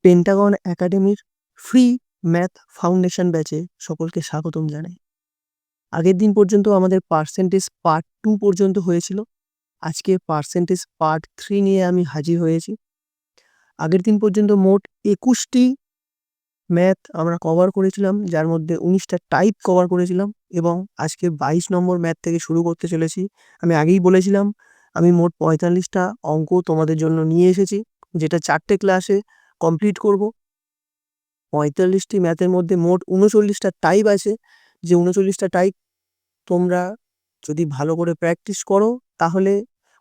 Pentagon একাডেমির free math foundation ব্যাচে সকলকে স্বাগতম জানাই। আগের দিন পর্যন্ত আমাদের পার্সেন্টেজ পার্ট 2 পর্যন্ত হয়েছিল। আজকে পার্সেন্টেজ পার্ট 3 নিয়ে আমি হাজির হয়েছি। আগের দিন পর্যন্ত মোট 21টি ম্যাথ আমরা কভার করেছিলাম, যার মধ্যে 19টা টাইপ কভার করেছিলাম এবং আজকে 22 নম্বর ম্যাথ থেকে শুরু করতে চলেছি। আমি আগেই বলেছিলাম আমি মোট 45টা অঙ্ক তোমাদের জন্য নিয়ে এসেছি, যেটা 4টে ক্লাসে কমপ্লিট করব। 45টি ম্যাথের মধ্যে মোট 39টা টাইপ আছে। যে 39টা টাইপ তোমরা যদি ভালো করে প্র্যাকটিস করো তাহলে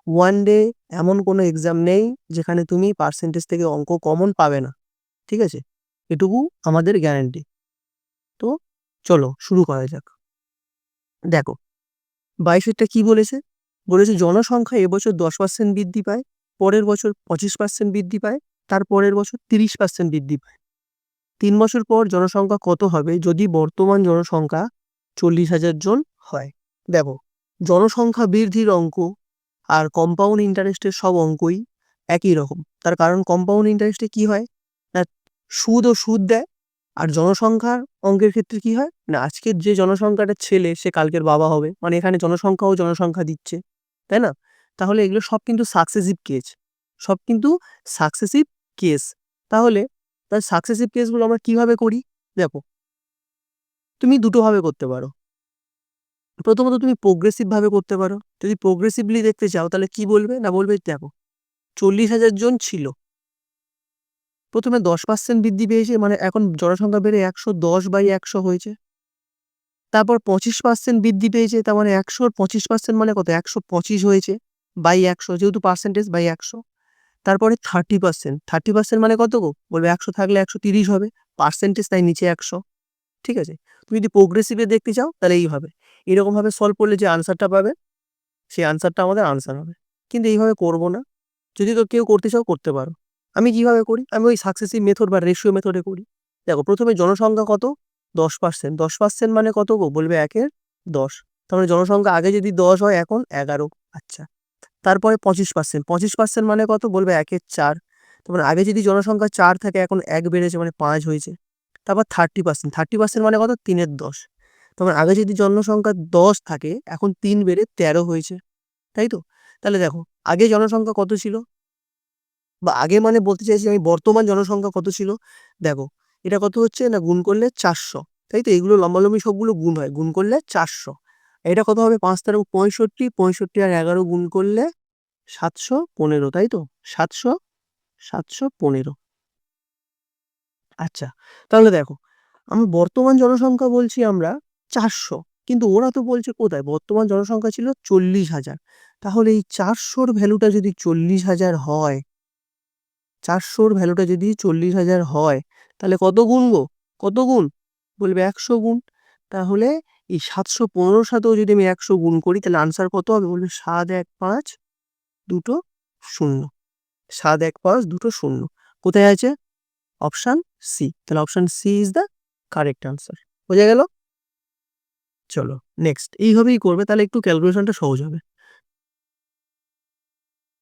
ওয়ান ডে এমন কোনো এক্সাম নেই যেখানে তুমি পার্সেন্টেজ থেকে অঙ্ক কমন পাবে না। ঠিক আছে, এটুকু আমাদের গ্যারান্টি। তো চলো শুরু করা যাক। দেখো 22টা কি বলেছে, জনসংখ্যা এবছর 10% বৃদ্ধি পায়, পরের বছর 25% বৃদ্ধি পায়, তার পরের বছর 30% বৃদ্ধি পায়। 3 বছর পর জনসংখ্যা কত হবে যদি বর্তমান জনসংখ্যা 40,000 জন হয়? দেখো, জনসংখ্যা বৃদ্ধির অঙ্ক আর কম্পাউন্ড ইন্টারেস্টের সব অঙ্কই একই রকম। তার কারণ কম্পাউন্ড ইন্টারেস্টে কি হয় না, সুদ ও সুদ দেয়। আর জনসংখ্যার অঙ্কের ক্ষেত্রে কি হয় না, আজকের যে জনসংখ্যাটা ছেলে সে কালকের বাবা হবে, মানে এখানে জনসংখ্যাও জনসংখ্যা দিচ্ছে, তাই না? তাহলে এগুলো সব কিন্তু সাকসেসিভ কেস, সব কিন্তু সাকসেসিভ কেস। তাহলে তার সাকসেসিভ কেসগুলো আমরা কিভাবে করি? দেখো, তুমি দুটোভাবে করতে পারো। প্রথমত তুমি প্রোগ্রেসিভ ভাবে করতে পারো। যদি প্রোগ্রেসিভলি দেখতে চাও তাহলে কি বলবে না, বলবে দেখো 40,000 জন ছিল, প্রথমে 10% বৃদ্ধি পেয়েছে, মানে এখন জনসংখ্যা বেড়ে 110/100 হয়েছে। তারপর 25% বৃদ্ধি পেয়েছে, তার মানে 100 25% মানে কত, 125 হয়েছে বাই 100, যেহেতু পার্সেন্টেজ বাই 100। তারপরে 30% মানে কত গো, বলবে 100 থাকলে 130 হবে, পার্সেন্টেজ তাই নিচে 100। ঠিক আছে, তুমি যদি প্রোগ্রেসিভে দেখতে চাও তাহলে এইভাবে, এরকমভাবে সলভ করলে যে আনসারটা পাবে সেই আনসারটা আমাদের আনসার হবে। কিন্তু এইভাবে করব না, যদি তো কেউ করতে চাও করতে পারো। আমি কিভাবে করি, আমি ওই সাকসেসিভ মেথড বা রেশিও মেথডে করি। দেখো, প্রথমে জনসংখ্যা কত, 10%, 10% মানে কত গো, বলবে 1/10। তার মানে জনসংখ্যা আগে যদি 10 হয় এখন 11। আচ্ছা, তারপরে 25%, 25% মানে কত, বলবে 1/4। তার মানে আগে যদি জনসংখ্যা 4 থাকে এখন 1 বেড়েছে, মানে 5 হয়েছে। তারপর 30%, 30% মানে কত, 3/10। তার মানে আগে যদি জনসংখ্যা 10 থাকে এখন 3 বেড়ে 13 হয়েছে, তাই তো? তাহলে দেখো, আগে জনসংখ্যা কত ছিল, বা আগে মানে বলতে চাইছি আমি বর্তমান জনসংখ্যা কত ছিল। দেখো, এটা কত হচ্ছে না, গুণ করলে 400, তাই তো? এগুলো লম্বালম্বি সবগুলো গুণ হয়, গুণ করলে 400। এটা কত হবে, 5 তেরো 65, 65 আর 11 গুণ করলে 715, তাই তো? 715। আচ্ছা, তাহলে দেখো, আমি বর্তমান জনসংখ্যা বলছি আমরা 400, কিন্তু ওরা তো বলছে কোথায় বর্তমান জনসংখ্যা ছিল 40,000। তাহলে এই 400-র ভ্যালুটা যদি 40,000 হয়, 400-র ভ্যালুটা যদি 40,000 হয়, তাহলে কত গুণ গো, কত গুণ, বলবে 100 গুণ। তাহলে এই 715-র সাথেও যদি আমি 100 গুণ করি তাহলে আনসার কত হবে, বলবে 715 দুটো 0। 715 দুটো 0 কোথায় আছে, অপশান সি। তাহলে option C is the correct answer. বোঝা গেল? চলো নেক্সট, এইভাবেই করবে, তাহলে একটু ক্যালকুলেশনটা সহজ হবে।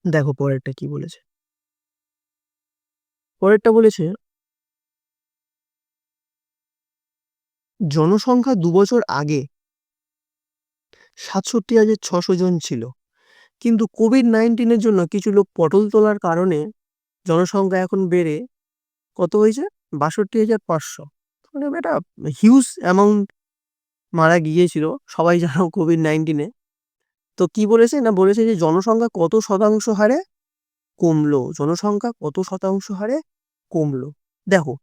দেখো পরেরটা কি বলেছে, পরেরটা বলেছে জনসংখ্যা 2 বছর আগে 67,600 জন ছিল, কিন্তু কোভিড-19-এর জন্য কিছু লোক পটল তোলার কারণে জনসংখ্যা এখন বেড়ে কত হয়েছে, 62,500। মানে একটা হিউজ অ্যামাউন্ট মারা গিয়েছিল, সবাই জানো, কোভিড-19-এ। তো কি বলেছে না, বলেছে যে জনসংখ্যা কত শতাংশ হারে কমলো, জনসংখ্যা কত শতাংশ হারে কমলো। দেখো,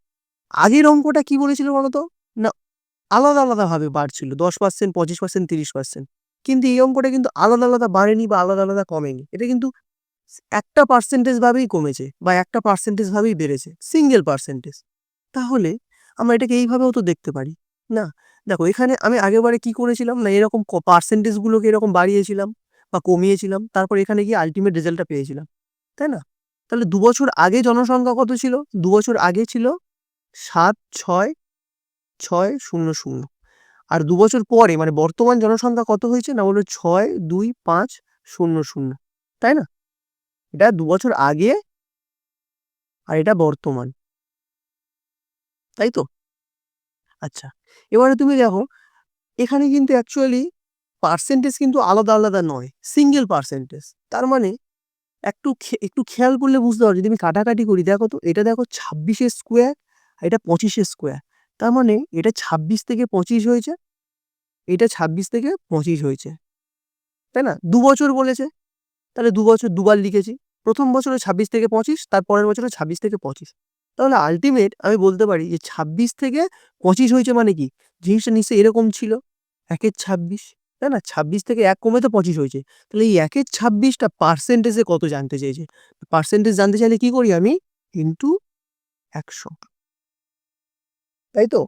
আগের অঙ্কটা কি বলেছিল বলতো না, আলাদা আলাদা ভাবে বাড়ছিল, 10%, 25%, 30%। কিন্তু এই অঙ্কটা কিন্তু আলাদা আলাদা বাড়েনি বা আলাদা আলাদা কমেনি, এটা কিন্তু একটা পার্সেন্টেজ ভাবেই কমেছে বা একটা পার্সেন্টেজ ভাবেই বেড়েছে, সিঙ্গেল পার্সেন্টেজ। তাহলে আমরা এটাকে এইভাবেও তো দেখতে পারি না। দেখো, এখানে আমি আগেরবারে কি করেছিলাম না, এরকম পার্সেন্টেজ গুলোকে এরকম বাড়িয়েছিলাম বা কমিয়েছিলাম, তারপর এখানে গিয়ে আলটিমেট রেজাল্টটা পেয়েছিলাম, তাই না? তাহলে 2 বছর আগে জনসংখ্যা কত ছিল, 2 বছর আগে ছিল 7,6,6,0,0। আর 2 বছর পরে মানে বর্তমান জনসংখ্যা কত হয়েছে না, বললো 6,2,5,0,0, তাই না? এটা 2 বছর আগে আর এটা বর্তমান। তাই তো? আচ্ছা, এবারে তুমি দেখো এখানে কিন্তু অ্যাকচুয়ালি পার্সেন্টেজ কিন্তু আলাদা আলাদা নয়, সিঙ্গেল পার্সেন্টেজ। তার মানে একটু খেয়াল করলে বুঝতে পারো, যদি আমি কাটাকাটি করি দেখো তো, এটা দেখো 26 স্কোয়ার আর এটা 25 স্কোয়ার। তার মানে এটা 26 থেকে 25 হয়েছে, এটা 26 থেকে 25 হয়েছে, তাই না? 2 বছর বলেছে, তাহলে 2 বছর দুবার লিখেছি। প্রথম বছরে 26 থেকে 25, তার পরের বছরে 26 থেকে 25। তাহলে আল্টিমেট আমি বলতে পারি যে 26 থেকে 25 হয়েছে, মানে কি জিনিসটা নিশ্চয়ই এরকম ছিল, 1-এর 26, তাই না? 26 থেকে 1 কমে তো 25 হয়েছে। তাহলে এই 1-এর 26টা পার্সেন্টেজে কত জানতে চেয়েছে। পার্সেন্টেজ জানতে চাইলে কি করি আমি, ইনটু 100, তাই তো?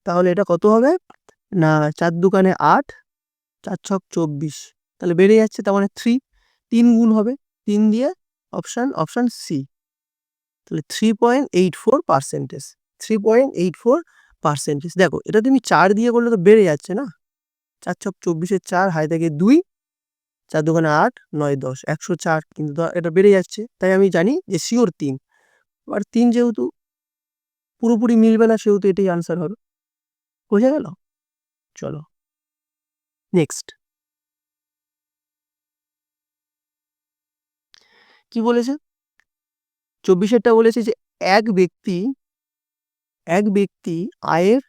তাহলে এটা কত হবে না, 4 দুগুণে 8, 4 ছক 24, তাহলে বেড়ে যাচ্ছে, তার মানে 3 গুণ হবে, 3 দিয়ে অপশন সি, তাহলে 3.84%, 3.84%। দেখো এটা তুমি 4 দিয়ে করলে তো বেড়ে যাচ্ছে না, 4 ছক 24-এর 4, হাই থেকে 2, 4 দুগুণে 8, 9 10, 104, কিন্তু এটা বেড়ে যাচ্ছে, তাই আমি জানি যে শিওর 3। আর 3 যেহেতু পুরোপুরি মিলবে না, সেহেতু এটাই আনসার হবে। বোঝা গেল? চলো নেক্সট কি বলেছে, 24-এরটা বলেছে যে এক ব্যক্তি আয়ের,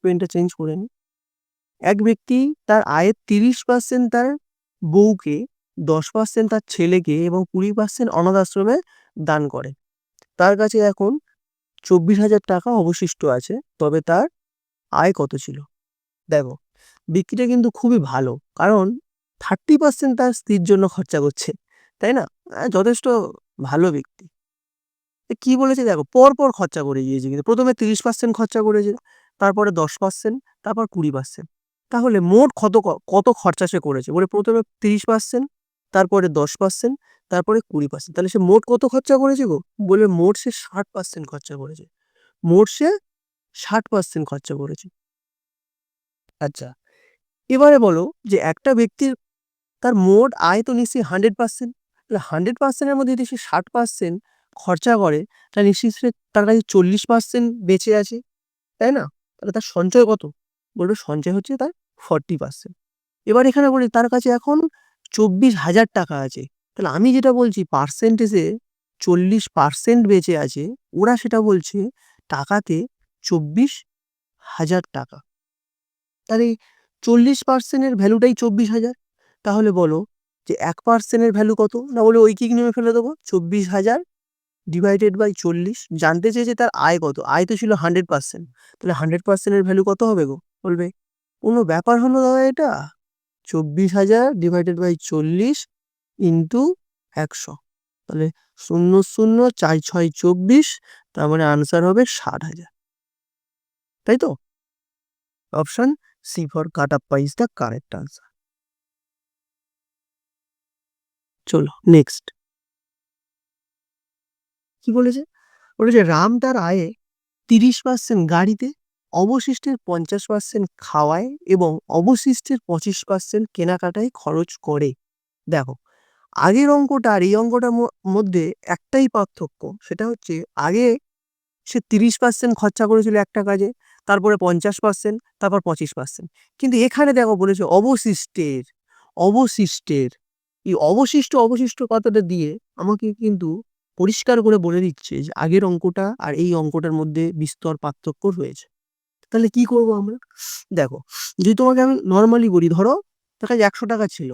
পেনটা চেঞ্জ করে নি, এক ব্যক্তি তার আয়ের 30% তার বউকে, 10% তার ছেলেকে এবং 20% অনাথ আশ্রমে দান করে। তার কাছে এখন 24,000 টাকা অবশিষ্ট আছে, তবে তার আয় কত ছিল? দেখো ব্যক্তিটা কিন্তু খুবই ভালো, কারণ 30% তার স্ত্রীর জন্য খরচা করছে, তাই না? যথেষ্ট ভালো ব্যক্তি। কি বলেছে দেখো, পর খরচা করে গিয়েছে, কিন্তু প্রথমে 30% খরচা করেছে, তারপরে 10%, তারপর 20%। তাহলে মোট কত খরচা সে করেছে, বলে প্রথমে 30%, তারপরে 10%, তারপরে 20%, তাহলে সে মোট কত খরচা করেছে গো, বলে মোট সে 60% খরচা করেছে, মোট সে 60% খরচা করেছে। আচ্ছা, এবারে বলো যে একটা ব্যক্তির তার মোট আয় তো নিশ্চয়ই 100%, তাহলে 100%-এর মধ্যে যদি সে 60% খরচা করে, তাহলে নিশ্চয়ই তার কাছে 40% বেঁচে আছে, তাই না? তাহলে তার সঞ্চয় কত, বলবে সঞ্চয় হচ্ছে তার 40%। এবার এখানে বলি তার কাছে এখন 24,000 টাকা আছে, তাহলে আমি যেটা বলছি পার্সেন্টেজে 40% বেঁচে আছে, ওরা সেটা বলছে টাকাতে 24,000 টাকা। তাহলে 40%-এর ভ্যালুটাই 24,000। তাহলে বলো যে 1%-এর ভ্যালু কত, না বলে ঐকিক নিয়মে ফেলে দেবো, 24,000 ডিভাইডেড বাই 40। জানতে চেয়েছে তার আয় কত, আয় তো ছিল 100%, তাহলে 100%-এর ভ্যালু কত হবে গো, বলবে কোনো ব্যাপার হলো দাদা এটা, 24,000 ডিভাইডেড বাই 40 ইন্টু 100, তাহলে 0 0 4 6 24, তার মানে আনসার হবে 60,000, তাই তো? Option C for Kattappa is the correct answer. চলো নেক্সট কি বলেছে, বলেছে রাম তার আয়ে 30% গাড়িতে, অবশিষ্টের 50% খাওয়ায় এবং অবশিষ্টের 25% কেনাকাটায় খরচ করে। দেখো আগের অঙ্কটা আর এই অঙ্কটার মধ্যে একটাই পার্থক্য, সেটা হচ্ছে আগে সে 30% খরচা করেছিল একটা কাজে, তারপরে 50%, তারপর 25%। কিন্তু এখানে দেখো বলেছে অবশিষ্টের এই অবশিষ্ট কথাটা দিয়ে আমাকে কিন্তু পরিষ্কার করে বলে দিচ্ছে যে আগের অঙ্কটা আর এই অঙ্কটার মধ্যে বিস্তর পার্থক্য রয়েছে। তাহলে কি করব আমরা, দেখো যদি তোমাকে আমি নর্মালি বলি, ধরো তার কাছে 100 টাকা ছিল,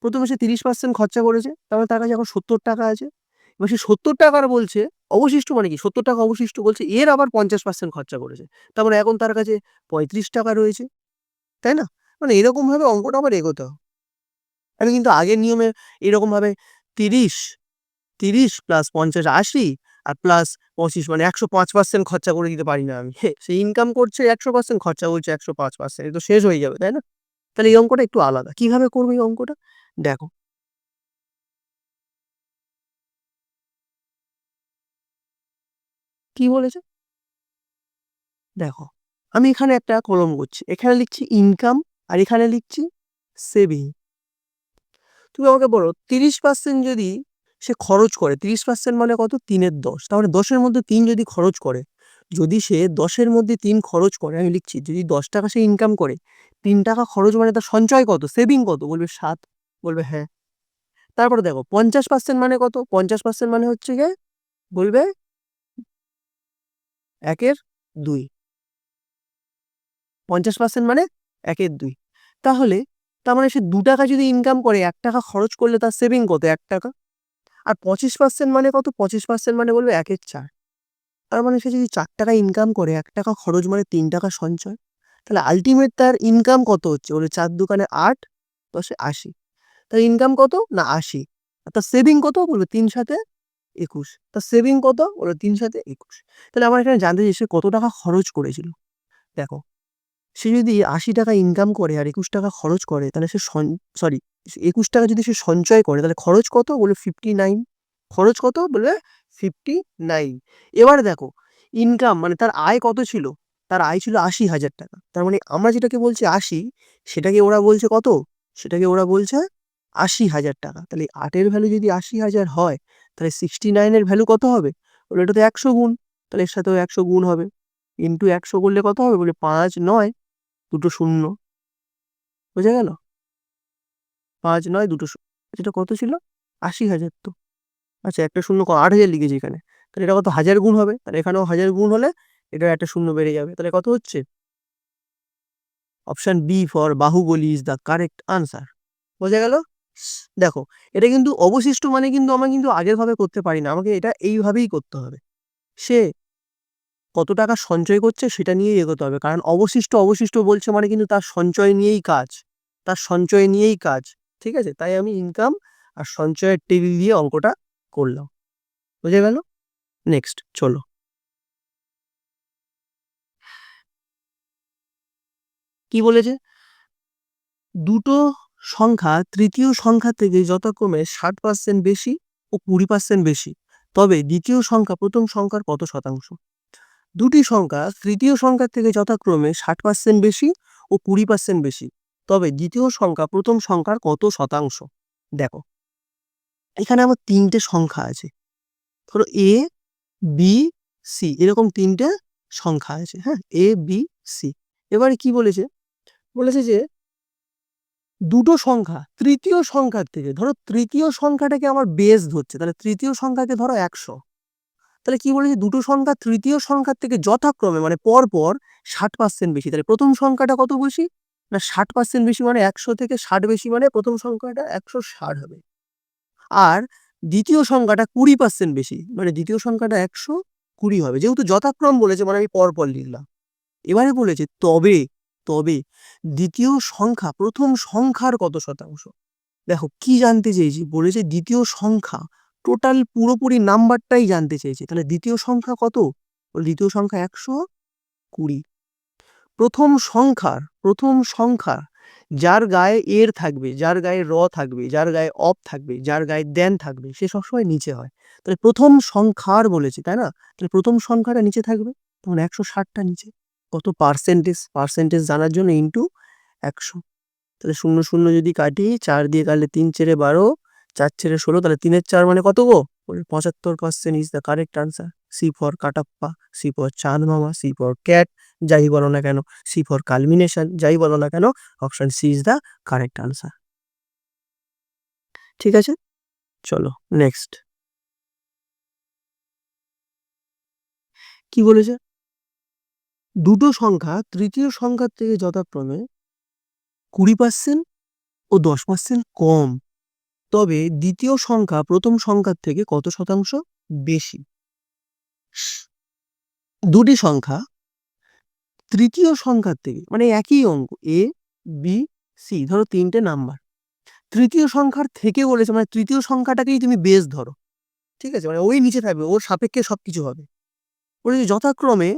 প্রথমে সে 30% খরচা করেছে, তারপরে তার কাছে এখন 70 টাকা আছে। এবার সে 70 টাকার বলছে অবশিষ্ট, মানে কি 70 টাকা অবশিষ্ট বলছে, এর আবার 50% খরচা করেছে, তারপরে এখন তার কাছে 35 টাকা রয়েছে, তাই না? মানে এরকম ভাবে অঙ্কটা আবার এগোতে হবে। আমি কিন্তু আগের নিয়মে এরকম ভাবে 30 প্লাস 50 80 আর প্লাস 25 মানে 105% খরচা করে দিতে পারি না আমি। সে ইনকাম করছে 100%, খরচা করছে 105%, এ তো শেষ হয়ে যাবে, তাই না? তাহলে এই অঙ্কটা একটু আলাদা, কিভাবে করবো এই অঙ্কটা, দেখো কি বলেছে, দেখো আমি এখানে একটা কলম করছি, এখানে লিখছি ইনকাম আর এখানে লিখছি সেভিং। তুমি আমাকে বলো 30% যদি সে খরচ করে, 30% মানে কত, 3-এর 10, তাহলে 10-এর মধ্যে 3 যদি খরচ করে, যদি সে 10-এর মধ্যে 3 খরচ করে, আমি লিখছি যদি 10 টাকা সে ইনকাম করে, 3 টাকা খরচ মানে তার সঞ্চয় কত, সেভিং কত? বলবে 7, বলবে হ্যাঁ। তারপরে দেখো 50% মানে কত? 50% মানে হচ্ছে গিয়ে বলবে 1/2। 50% মানে 1/2। তাহলে তার মানে সে 2 টাকা যদি ইনকাম করে 1 টাকা খরচ করলে তার সেভিং কত? 1 টাকা। আর 25% মানে কত? 25% মানে বলবে 1/4। তার মানে সে যদি 4 টাকা ইনকাম করে 1 টাকা খরচ মানে 3 টাকা সঞ্চয়। তাহলে আল্টিমেট তার ইনকাম কত হচ্ছে? বলে 4 দোকানে 8, 10 এ 80। তার ইনকাম কত? না 80। আর তার সেভিং কত? বলবে 3 7 21। তার সেভিং কত? বলবে 3 7 21। তাহলে আমার এখানে জানতে চাই সে কত টাকা খরচ করেছিল। দেখো, সে যদি 80 টাকা ইনকাম করে আর 21 টাকা খরচ করে তাহলে সে সরি 21 টাকা যদি সে সঞ্চয় করে তাহলে খরচ কত? বলবে 59। খরচ কত? বলবে 59। এবার দেখো ইনকাম মানে তার আয় কত ছিল? তার আয় ছিল 80,000 টাকা। তার মানে আমরা যেটাকে বলছি 80, সেটাকে ওরা বলছে কত? সেটাকে ওরা বলছে 80,000 টাকা। তাহলে 8 এর ভ্যালু যদি 80,000 হয় তাহলে 69 এর ভ্যালু কত হবে? বলে এটা তো 100 গুণ। তাহলে এর সাথেও 100 গুণ হবে। ইনটু 100 করলে কত হবে? বলে 5 9 2 0। বোঝা গেল? 5 9 2 0। এটা কত ছিল? 80,000 তো। আচ্ছা একটা শূন্য 8,000 লিখেছি এখানে। তাহলে এটা কত? 1000 গুণ হবে। তাহলে এখানেও 1000 গুণ হলে এটার একটা শূন্য বেড়ে যাবে। তাহলে কত হচ্ছে? Option B for Baahubali is the correct answer. বোঝা গেল? দেখো, এটা কিন্তু অবশিষ্ট মানে কিন্তু আমরা কিন্তু আগের ভাবে করতে পারি না। আমাকে এটা এইভাবেই করতে হবে। সে কত টাকা সঞ্চয় করছে সেটা নিয়েই এগোতে হবে। কারণ অবশিষ্ট বলছে মানে কিন্তু তার সঞ্চয় নিয়েই কাজ। তার সঞ্চয় নিয়েই কাজ। ঠিক আছে? তাই আমি ইনকাম আর সঞ্চয়ের টেবিল দিয়ে অঙ্কটা করলাম। বোঝা গেল? নেক্সট চলো। কি বলেছে? দুটো সংখ্যা তৃতীয় সংখ্যা থেকে যথাক্রমে 60% বেশি ও 20% বেশি, তবে দ্বিতীয় সংখ্যা প্রথম সংখ্যার কত শতাংশ? দুটি সংখ্যা তৃতীয় সংখ্যার থেকে যথাক্রমে 60% বেশি ও 20% বেশি, তবে দ্বিতীয় সংখ্যা প্রথম সংখ্যার কত শতাংশ? দেখো, এখানে আমার 3টে সংখ্যা আছে। ধরো এ, বি, সি, এরকম 3টে সংখ্যা আছে। হ্যাঁ, এ, বি, সি। এবারে কি বলেছে? বলেছে যে দুটো সংখ্যা তৃতীয় সংখ্যার থেকে, ধরো তৃতীয় সংখ্যাটাকে আমার বেস ধরছে, তাহলে তৃতীয় সংখ্যাকে ধরো 100। তাহলে কি বলেছে? দুটো সংখ্যা তৃতীয় সংখ্যার থেকে যথাক্রমে মানে পর পর 60% বেশি। তাহলে প্রথম সংখ্যাটা কত বেশি? না 60% বেশি, মানে 100 থেকে 60 বেশি, মানে প্রথম সংখ্যাটা 160 হবে। আর দ্বিতীয় সংখ্যাটা 20% বেশি, মানে দ্বিতীয় সংখ্যাটা 120 হবে। যেহেতু যথাক্রম বলেছে মানে আমি পর পর লিখলাম। এবারে বলেছে তবে তবে দ্বিতীয় সংখ্যা প্রথম সংখ্যার কত শতাংশ? দেখো কি জানতে চেয়েছি? বলেছে দ্বিতীয় সংখ্যা, টোটাল পুরোপুরি নাম্বারটাই জানতে চেয়েছে। তাহলে দ্বিতীয় সংখ্যা কত? দ্বিতীয় সংখ্যা 120। প্রথম সংখ্যা যার গায়ে এর থাকবে, যার গায়ে র থাকবে, যার গায়ে অপ থাকবে, যার গায়ে দেন থাকবে, সে সবসময় নিচে হয়। তাহলে প্রথম সংখ্যার বলেছে, তাই না? তাহলে প্রথম সংখ্যাটা নিচে থাকবে, তখন 160টা নিচে। কত পার্সেন্টেজ? পার্সেন্টেজ জানার জন্য ইন্টু 100। তাহলে 0 0 যদি কাটি, 4 দিয়ে কাটলে 3 4 12, 4 4 16, তাহলে 3 এর 4 মানে কত গো? 75% is the correct answer. C for Kattappa, C for চাঁদ মামা, সি ফর ক্যাট, যাই বলো না কেন, সি ফর কালমিনেশন, যাই বলো না কেন, option C is the correct answer. ঠিক আছে, চলো নেক্সট। কি বলেছে? দুটো সংখ্যা তৃতীয় সংখ্যার থেকে যথাক্রমে 20% ও 10% কম, তবে দ্বিতীয় সংখ্যা প্রথম সংখ্যার থেকে কত শতাংশ বেশি? দুটি সংখ্যা তৃতীয় সংখ্যার থেকে, মানে একই অঙ্ক এ, বি, সি, ধরো 3টে নাম্বার, তৃতীয় সংখ্যার থেকে বলেছে মানে তৃতীয় সংখ্যাটাকেই তুমি বেস ধরো। ঠিক আছে? মানে ওই নিচে থাকবে, ওর সাপেক্ষে সবকিছু হবে। বলেছে যথাক্রমে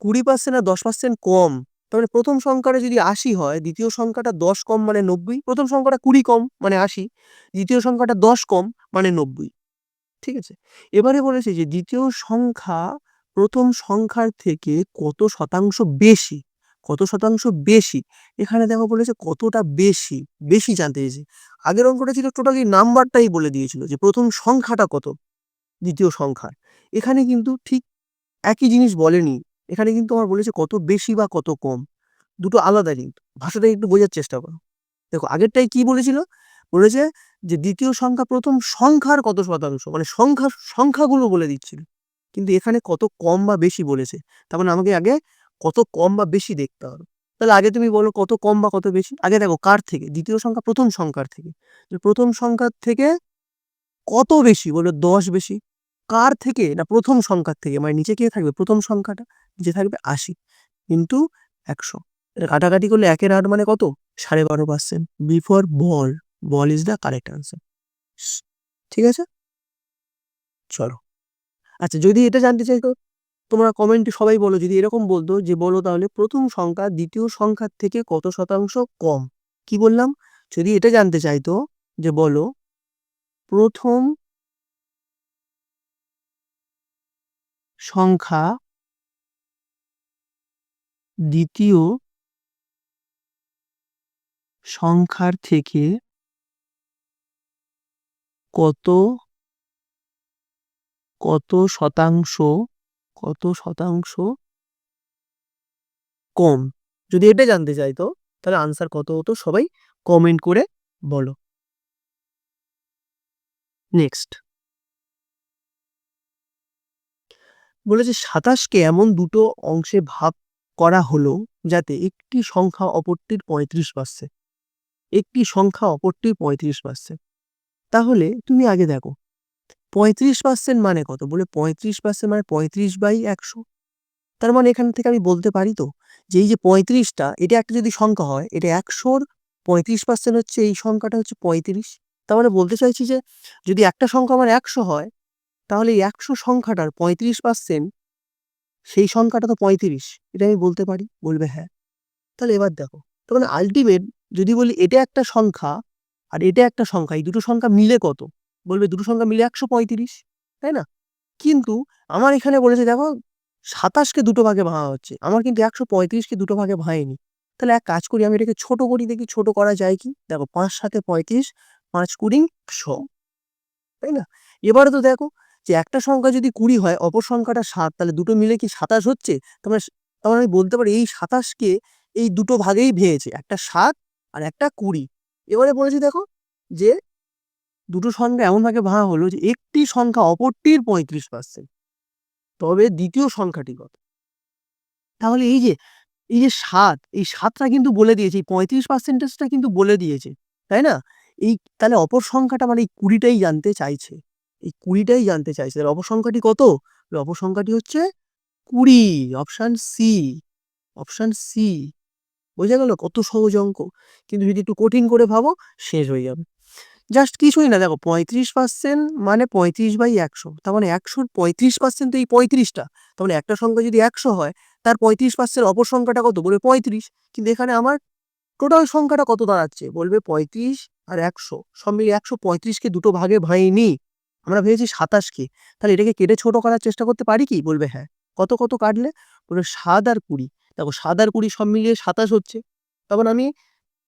20% আর 10% কম। তার মানে প্রথম সংখ্যাটা যদি 80 হয়, দ্বিতীয় সংখ্যাটা 10 কম মানে 90। প্রথম সংখ্যাটা 20 কম মানে 80, দ্বিতীয় সংখ্যাটা 10 কম মানে 90। ঠিক আছে? এবারে বলেছে যে দ্বিতীয় সংখ্যা প্রথম সংখ্যার থেকে কত শতাংশ বেশি? কত শতাংশ বেশি? এখানে দেখো বলেছে কতটা বেশি, বেশি জানতে চেয়েছে। আগের অঙ্কটা ছিল টোটালি নাম্বারটাই বলে দিয়েছিল যে প্রথম সংখ্যাটা কত দ্বিতীয় সংখ্যার। এখানে কিন্তু ঠিক একই জিনিস বলেনি, এখানে কিন্তু আমার বলেছে কত বেশি বা কত কম, দুটো আলাদা কিন্তু। ভাষাটা একটু বোঝার চেষ্টা করো। দেখো আগেরটাই কি বলেছিল, বলেছে যে দ্বিতীয় সংখ্যা প্রথম সংখ্যার কত শতাংশ, মানে সংখ্যাগুলো বলে দিচ্ছিল। কিন্তু এখানে কত কম বা বেশি বলেছে, তার মানে আমাকে আগে কত কম বা বেশি দেখতে হবে। তাহলে আগে তুমি বলো কত কম বা কত বেশি। আগে দেখো কার থেকে, দ্বিতীয় সংখ্যা প্রথম সংখ্যার থেকে। প্রথম সংখ্যার থেকে কত বেশি, বলো 10 বেশি। কার থেকে, না প্রথম সংখ্যার থেকে, মানে নিচে কে থাকবে, প্রথম সংখ্যাটা, নিচে থাকবে 80 কিন্তু 100। এটা কাটাকাটি করলে 1/8 মানে কত, 12.5%। Before ball, ball is the correct answer. ঠিক আছে, চলো। আচ্ছা যদি এটা জানতে চাইতো, তোমরা কমেন্টে সবাই বলো, যদি এরকম বলতো যে বলো তাহলে প্রথম সংখ্যা দ্বিতীয় সংখ্যার থেকে কত শতাংশ কম, কি বললাম, যদি এটা জানতে চাইতো যে বলো প্রথম সংখ্যা দ্বিতীয় সংখ্যার থেকে কত কত শতাংশ কত শতাংশ কম, যদি এটা জানতে চাইতো তাহলে আনসার কত হতো, সবাই কমেন্ট করে বলো। নেক্সট বলেছে 27কে এমন দুটো অংশে ভাগ করা হলো যাতে একটি সংখ্যা অপরটির 35 একটি সংখ্যা অপরটির 35। তাহলে তুমি আগে দেখো 35% মানে কত, বলে 35% মানে 35/100। তার মানে এখান থেকে আমি বলতে পারি তো যে এই যে 35টা, এটা একটা যদি সংখ্যা হয়, এটা 100-র 35% হচ্ছে, এই সংখ্যাটা হচ্ছে 35। তার মানে বলতে চাইছি যে যদি একটা সংখ্যা আমার 100 হয়, তাহলে এই 100 সংখ্যাটার 35% সেই সংখ্যাটা তো 35, এটা আমি বলতে পারি, বলবে হ্যাঁ। তাহলে এবার দেখো, তার মানে আলটিমেট যদি বলি এটা একটা সংখ্যা আর এটা একটা সংখ্যা, এই দুটো সংখ্যা মিলে কত, বলবে দুটো সংখ্যা মিলে 135, তাই না? কিন্তু আমার এখানে বলেছে দেখো 27কে দুটো ভাগে ভাঙা হচ্ছে, আমার কিন্তু 135কে দুটো ভাগে ভাঙেনি। তাহলে এক কাজ করি, আমি এটাকে ছোট করি, দেখি ছোট করা যায় কি। দেখো 5 7 35, 5 20 100, তাই না? এবারে তো দেখো যে একটা সংখ্যা যদি 20 হয়, অপর সংখ্যাটা 7, তাহলে দুটো মিলে কি 27 হচ্ছে? তার মানে আমি বলতে পারি এই 27কে এই দুটো ভাগেই ভেঙেছে, একটা 7 আর একটা 20। এবারে বলেছি দেখো যে দুটো সংখ্যা এমন ভাগে ভাঙা হলো যে একটি সংখ্যা অপরটির 35%, তবে দ্বিতীয় সংখ্যাটি কত। তাহলে এই যে 7, এই 7টা কিন্তু বলে দিয়েছে, এই 35%টা কিন্তু বলে দিয়েছে, তাই না? এই তাহলে অপর সংখ্যাটা মানে এই 20টাই জানতে চাইছে, এই 20টাই জানতে চাইছে। তাহলে অপর সংখ্যাটি কত, অপর সংখ্যাটি হচ্ছে 20, অপশন সি, অপশন সি। বোঝা গেল কত সহজ অঙ্ক, কিন্তু যদি একটু কঠিন করে ভাবো শেষ হয়ে যাবে। জাস্ট কিছুই না, দেখো 35% মানে 35/100, তার মানে 100-র 35% তো এই 35টা। তার মানে একটা সংখ্যা যদি 100 হয়, তার 35% অপর সংখ্যাটা কত, বলবে 35। কিন্তু এখানে আমার টোটাল সংখ্যাটা কত দাঁড়াচ্ছে, বলবে 35 আর 100, সব মিলিয়ে 135কে দুটো ভাগে ভাঙিনি, আমরা ভেবেছি 27কে। তাহলে এটাকে কেটে ছোট করার চেষ্টা করতে পারি কি, বলবে হ্যাঁ। কত কত কাটলে, বলবে 7 আর 20। দেখো 7 আর 20 সব মিলিয়ে 27 হচ্ছে, তখন আমি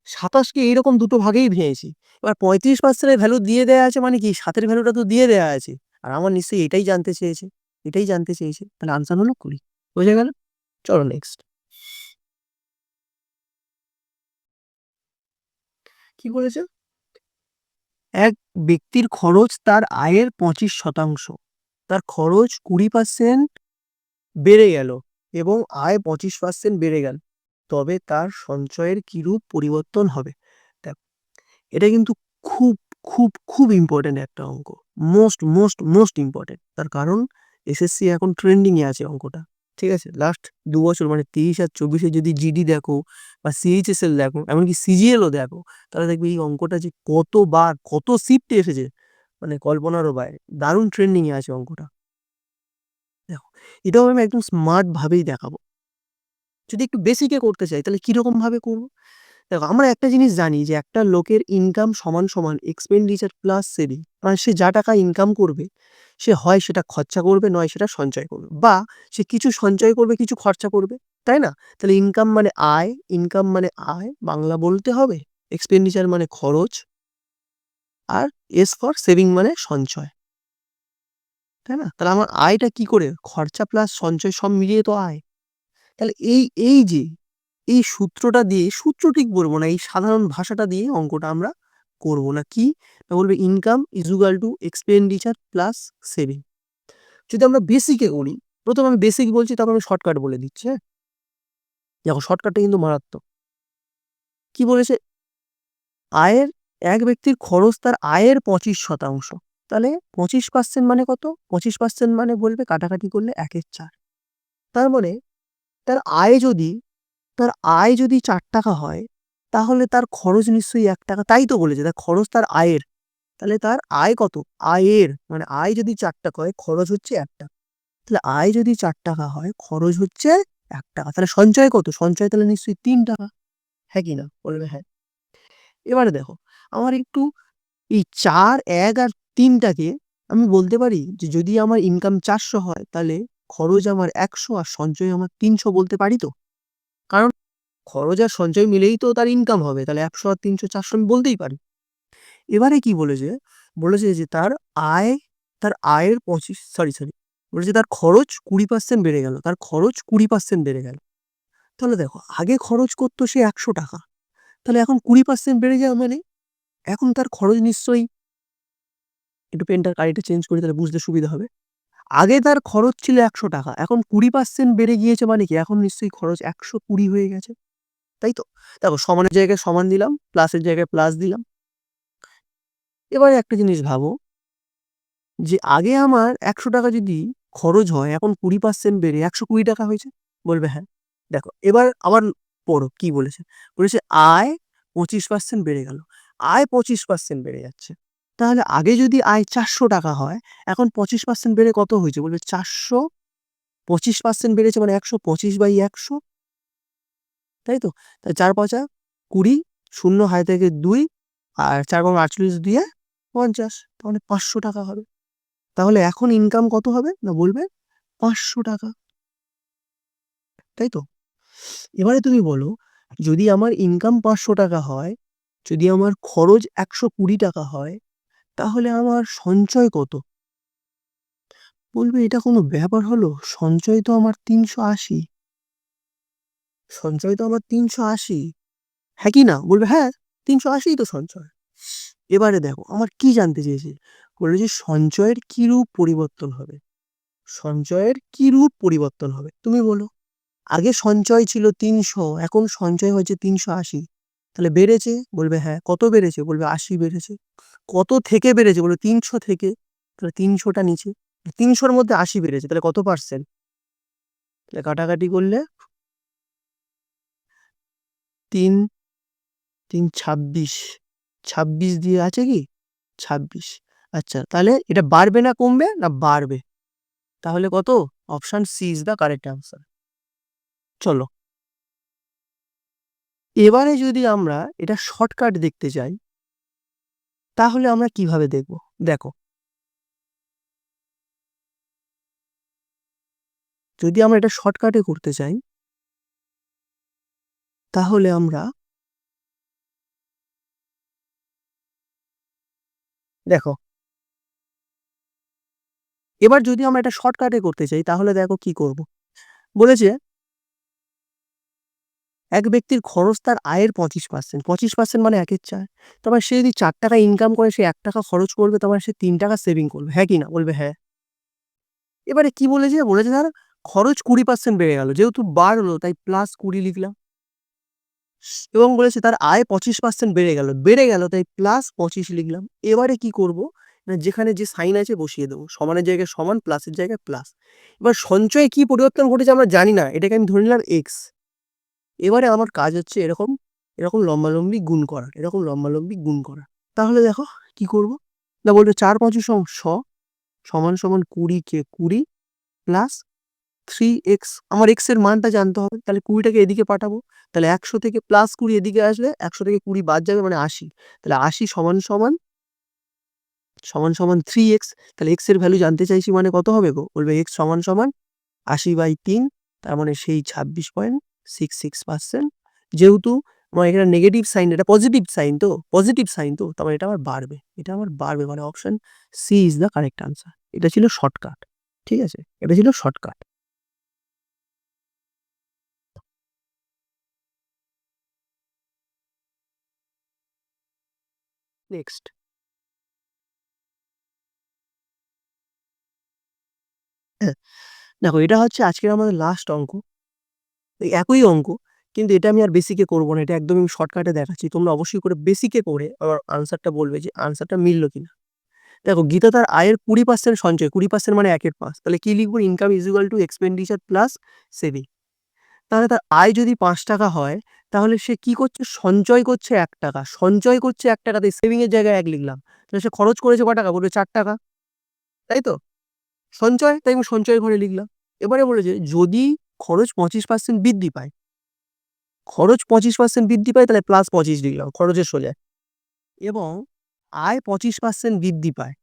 27কে এইরকম দুটো ভাগেই ভেঙেছি। এবার 35%-এর ভ্যালু দিয়ে দেওয়া আছে, মানে কি 7-এর ভ্যালুটা তো দিয়ে দেওয়া আছে, আর আমার নিশ্চয়ই এটাই জানতে চেয়েছে, এটাই জানতে চেয়েছে, তাহলে আনসার হলো 20। বোঝা গেল? চলো নেক্সট। কি বলেছে, এক ব্যক্তির খরচ তার আয়ের 25%, তার খরচ 20% বেড়ে গেল এবং আয় 25% বেড়ে গেল, তবে তার সঞ্চয়ের কিরূপ পরিবর্তন হবে। দেখ, এটা কিন্তু খুব খুব খুব ইম্পর্টেন্ট একটা অঙ্ক, মোস্ট মোস্ট মোস্ট ইম্পর্টেন্ট। তার কারণ এসএসসি এখন ট্রেন্ডিং এ আছে অঙ্কটা, ঠিক আছে? লাস্ট 2 বছর মানে 23 আর 24-এ যদি জিডি দেখো বা সিএইচএসএল দেখো, এমনকি সিজিএলও দেখো, তাহলে দেখবে এই অঙ্কটা যে কতবার কত শিফটে এসেছে, মানে কল্পনারও বাইরে। দারুণ ট্রেন্ডিং এ আছে অঙ্কটা। দেখো এটাও আমি একদম স্মার্ট ভাবেই দেখাবো। যদি একটু বেসিকে করতে চাই তাহলে কিরকম ভাবে করবো, দেখো আমরা একটা জিনিস জানি যে একটা লোকের ইনকাম সমান সমান এক্সপেন্ডিচার প্লাস সেভিং, মানে সে যা টাকা ইনকাম করবে সে হয় সেটা খরচা করবে, নয় সেটা সঞ্চয় করবে, বা সে কিছু সঞ্চয় করবে কিছু খরচা করবে, তাই না? তাহলে ইনকাম মানে আয়, ইনকাম মানে আয় বাংলা বলতে হবে, এক্সপেন্ডিচার মানে খরচ, আর এস ফর সেভিং মানে সঞ্চয়। তাই না? তাহলে আমার আয়টা কি করে? খরচা প্লাস সঞ্চয় সব মিলিয়ে তো আয়। তাহলে এই যে এই সূত্রটা দিয়ে, সূত্র ঠিক বলবো না, এই সাধারণ ভাষাটা দিয়ে অঙ্কটা আমরা করব না। কি? না বলবে income is equal to expenditure plus saving. যদি আমরা বেসিকে করি, প্রথমে আমি বেসিক বলছি, তারপর আমি শর্টকাট বলে দিচ্ছি, হ্যাঁ? দেখো শর্টকাটটা কিন্তু মারাত্মক। কি বলেছে? আয়ের এক ব্যক্তির খরচ তার আয়ের 25%। তাহলে 25% মানে কত? 25% মানে বলবে কাটাকাটি করলে 1/4। তার মানে তার আয় যদি তার আয় যদি ৳4 হয়, তাহলে তার খরচ নিশ্চয়ই ৳1। তাই তো বলেছে, তার খরচ তার আয়ের। তাহলে তার আয় কত? আয়ের মানে আয় যদি ৳4 হয়, খরচ হচ্ছে ৳1। তাহলে আয় যদি ৳4 হয়, খরচ হচ্ছে ৳1। তাহলে সঞ্চয় কত? সঞ্চয় তাহলে নিশ্চয়ই ৳3। হ্যাঁ কি না? বলবে হ্যাঁ। এবারে দেখো, আমার একটু এই ৪, ১ আর ৩ টাকে আমি বলতে পারি যে যদি আমার ইনকাম ৪০০ হয়, তাহলে খরচ আমার ১০০ আর সঞ্চয় আমার ৩০০ বলতে পারি তো? কারণ খরচ আর সঞ্চয় মিলেই তো তার ইনকাম হবে। তাহলে ১০০ আর ৩০০, ৪০০ আমি বলতেই পারি। এবারে কি বলেছে? বলেছে যে তার আয়ের ২৫ সরি, বলেছে তার খরচ ২০% বেড়ে গেল। তার খরচ ২০% বেড়ে গেল। তাহলে দেখো, আগে খরচ করত সে ৳১০০। তাহলে এখন ২০% বেড়ে যাওয়া মানে এখন তার খরচ নিশ্চয়ই, একটু পেনটার কালিটা চেঞ্জ করি তাহলে বুঝতে সুবিধা হবে। আগে তার খরচ ছিল ৳১০০, এখন ২০% বেড়ে গিয়েছে মানে কি? এখন নিশ্চয়ই খরচ ১২০ হয়ে গেছে। তাই তো? দেখো, সমানের জায়গায় সমান দিলাম, প্লাসের জায়গায় প্লাস দিলাম। এবারে একটা জিনিস ভাবো যে আগে আমার ৳১০০ যদি খরচ হয়, এখন ২০% বেড়ে ৳১২০ হয়েছে। বলবে হ্যাঁ। দেখো এবার আবার পড়ো কি বলেছে? বলেছে আয় ২৫% বেড়ে গেল। আয় ২৫% বেড়ে যাচ্ছে। তাহলে আগে যদি আয় ৳৪০০ হয়, এখন ২৫% বেড়ে কত হয়েছে? বলবে ৪০০, ২৫% বেড়েছে মানে ১২৫/১০০, তাই তো? তাই ৪ ৫ ২০, ০ হাতে থেকে ২ আর ৪ × ৪৮ দিয়ে ৫০, তার মানে ৳৫০০ হবে। তাহলে এখন ইনকাম কত হবে? না বলবে ৳৫০০, তাই তো? এবারে তুমি বলো, যদি আমার ইনকাম ৳৫০০ হয়, যদি আমার খরচ ৳১২০ হয়, তাহলে আমার সঞ্চয় কত? বলবে এটা কোনো ব্যাপার হলো? সঞ্চয় তো আমার ৩৮০। সঞ্চয় তো আমার ৩৮০। হ্যাঁ কি না? বলবে হ্যাঁ, ৩৮০ ই তো সঞ্চয়। এবারে দেখো, আমার কি জানতে চেয়েছে? বলেছে সঞ্চয়ের কি রূপ পরিবর্তন হবে? সঞ্চয়ের কি রূপ পরিবর্তন হবে? তুমি বলো। আগে সঞ্চয় ছিল ৩০০, এখন সঞ্চয় হয়েছে ৩৮০। তাহলে বেড়েছে? বলবে হ্যাঁ। কত বেড়েছে? বলবে ৮০ বেড়েছে। কত থেকে বেড়েছে? বলবে ৩০০ থেকে। তাহলে ৩০০ টা নিচে। ৩০০ র মধ্যে ৮০ বেড়েছে। তাহলে কত পার্সেন্ট? তাহলে কাটাকাটি করলে ৩, ৩ ২৬। ২৬ দিয়ে আছে কি? ২৬। আচ্ছা, তাহলে এটা বাড়বে না কমবে? না বাড়বে। তাহলে কত? Option C is the correct answer. চলো। এবারে যদি আমরা এটা শর্টকাট দেখতে চাই, তাহলে আমরা কিভাবে দেখব? দেখো, যদি আমরা এটা শর্টকাটে করতে চাই, তাহলে আমরা দেখো, এবার যদি আমরা এটা শর্টকাটে করতে চাই, তাহলে দেখো কি করব? বলেছে এক ব্যক্তির খরচ তার আয়ের ২৫%। ২৫% মানে ১/৪। তার মানে সে যদি ৳৪ ইনকাম করে, সে ৳১ খরচ করবে, তার মানে সে ৳৩ সেভিং করবে। হ্যাঁ কি না? বলবে হ্যাঁ। এবারে কি বলেছে? বলেছে তার খরচ ২০% বেড়ে গেল। যেহেতু বাড়লো তাই +২০ লিখলাম। এবং বলেছে তার আয় ২৫% বেড়ে গেল। বেড়ে গেল তাই +২৫ লিখলাম। এবারে কি করব? না যেখানে যে সাইন আছে বসিয়ে দেব। সমানের জায়গায় সমান, প্লাসের জায়গায় প্লাস। এবার সঞ্চয়ে কি পরিবর্তন ঘটেছে আমরা জানি না। এটাকে আমি ধরে নিলাম x। এবারে আমার কাজ হচ্ছে এরকম লম্বালম্বি গুণ করা। এরকম লম্বালম্বি গুণ করা। তাহলে দেখো কি করব? না বলবে ৪ ৫ সমান ২০ কে ২০ প্লাস 3x। আমার x এর মানটা জানতে হবে। তাহলে ২০ টাকে এদিকে পাঠাবো। তাহলে ১০০ থেকে +২০ এদিকে আসলে ১০০ থেকে ২০ বাদ যাবে মানে ৮০। তাহলে ৮০ সমান 3x। তাহলে x এর ভ্যালু জানতে চাইছি মানে কত হবে গো? বলবে x সমান ৮০/৩। তার মানে সেই ২৬.66%। যেহেতু আমার এখানে নেগেটিভ সাইন, এটা পজিটিভ সাইন তো, তার মানে এটা আমার বাড়বে। এটা আমার বাড়বে মানে option C is the correct answer. এটা ছিল শর্টকাট, ঠিক আছে? এটা ছিল শর্টকাট। নেক্সট হ্যাঁ, দেখো এটা হচ্ছে আজকের আমাদের লাস্ট অঙ্ক। এই একই অঙ্ক, কিন্তু এটা আমি আর বেসিকে করব না। এটা একদম আমি শর্টকাটে দেখাচ্ছি। তোমরা অবশ্যই করে বেসিকে করে আমার আনসারটা বলবে যে আনসারটা মিলল কিনা। দেখো গীতা তার আয়ের 20% সঞ্চয়, 20% মানে 1/5। তাহলে কি লিখবো? Income is equal to expenditure plus saving. তাহলে তার আয় যদি ৳৫ হয়, তাহলে সে কি করছে? সঞ্চয় করছে ৳১। সঞ্চয় করছে ৳১, তাই সেভিং এর জায়গায় ১ লিখলাম। তাহলে সে খরচ করেছে ক টাকা? বলবে ৳৪। তাই তো? সঞ্চয়, তাই আমি সঞ্চয় ঘরে লিখলাম। এবারে বলেছে যদি খরচ 25% বৃদ্ধি পায়, খরচ 25% বৃদ্ধি পায় তাহলে প্লাস 25 লিখলাম খরচের সোজায়। এবং আয় 25% বৃদ্ধি পায়।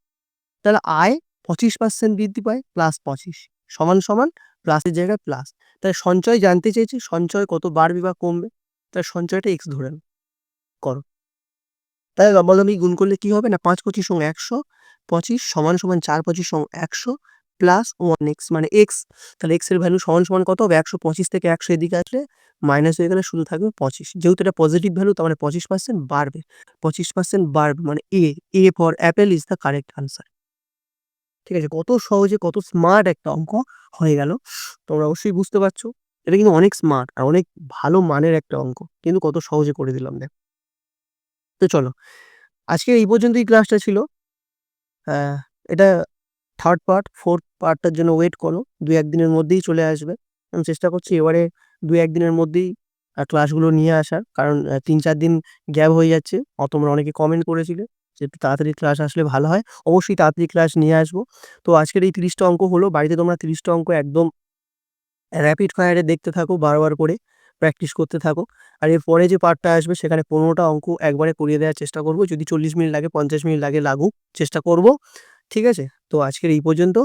তাহলে আয় 25% বৃদ্ধি পায় প্লাস 25 সমান প্লাসের জায়গায় প্লাস। তাহলে সঞ্চয় জানতে চেয়েছি, সঞ্চয় কত বাড়বে বা কমবে? তাহলে সঞ্চয়টা x ধরে নাও, করো। তাহলে লম্বালম্বি গুণ করলে কি হবে? না 5 25 = 100, 25 = 4 25 = 100 প্লাস 1x মানে x। তাহলে x এর ভ্যালু সমান কত হবে? 125 থেকে 100 এদিকে আসলে মাইনাস হয়ে গেলে শুধু থাকবে 25। যেহেতু এটা পজিটিভ ভ্যালু, তার মানে 25% বাড়বে। 25% বাড়বে মানে A for Apple is the correct answer. ঠিক আছে? কত সহজে, কত স্মার্ট একটা অঙ্ক হয়ে গেল। তোমরা অবশ্যই বুঝতে পারছো। এটা কিন্তু অনেক স্মার্ট আর অনেক ভালো মানের একটা অঙ্ক। কিন্তু কত সহজে করে দিলাম দেখো। তো চলো, আজকে এই পর্যন্তই ক্লাসটা ছিল। হ্যাঁ, এটা 3rd পার্ট, 4th পার্টটার জন্য ওয়েট করো। 2-1 দিনের মধ্যেই চলে আসবে। আমি চেষ্টা করছি এবারে 2-1 দিনের মধ্যেই ক্লাসগুলো নিয়ে আসার। কারণ 3-4 দিন গ্যাপ হয়ে যাচ্ছে। তোমরা অনেকে কমেন্ট করেছিলে যে একটু তাড়াতাড়ি ক্লাস আসলে ভালো হয়। অবশ্যই তাড়াতাড়ি ক্লাস নিয়ে আসবো। তো আজকের এই 30 টা অঙ্ক হলো। বাড়িতে তোমরা 30 টা অঙ্ক একদম র‍্যাপিড ফায়ারে দেখতে থাকো, বারবার করে প্র্যাকটিস করতে থাকো। আর এর পরে যে পার্টটা আসবে সেখানে 15 টা অঙ্ক একবারে করিয়ে দেওয়ার চেষ্টা করব। যদি 40 মিনিট লাগে, 50 মিনিট লাগে, লাগুক, চেষ্টা করব। ঠিক আছে? তো আজকের এই পর্যন্ত।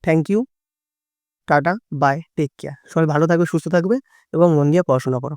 Thank you, tata, bye, take care. সবাই ভালো থাকবে, সুস্থ থাকবে এবং মন দিয়ে পড়াশোনা করো।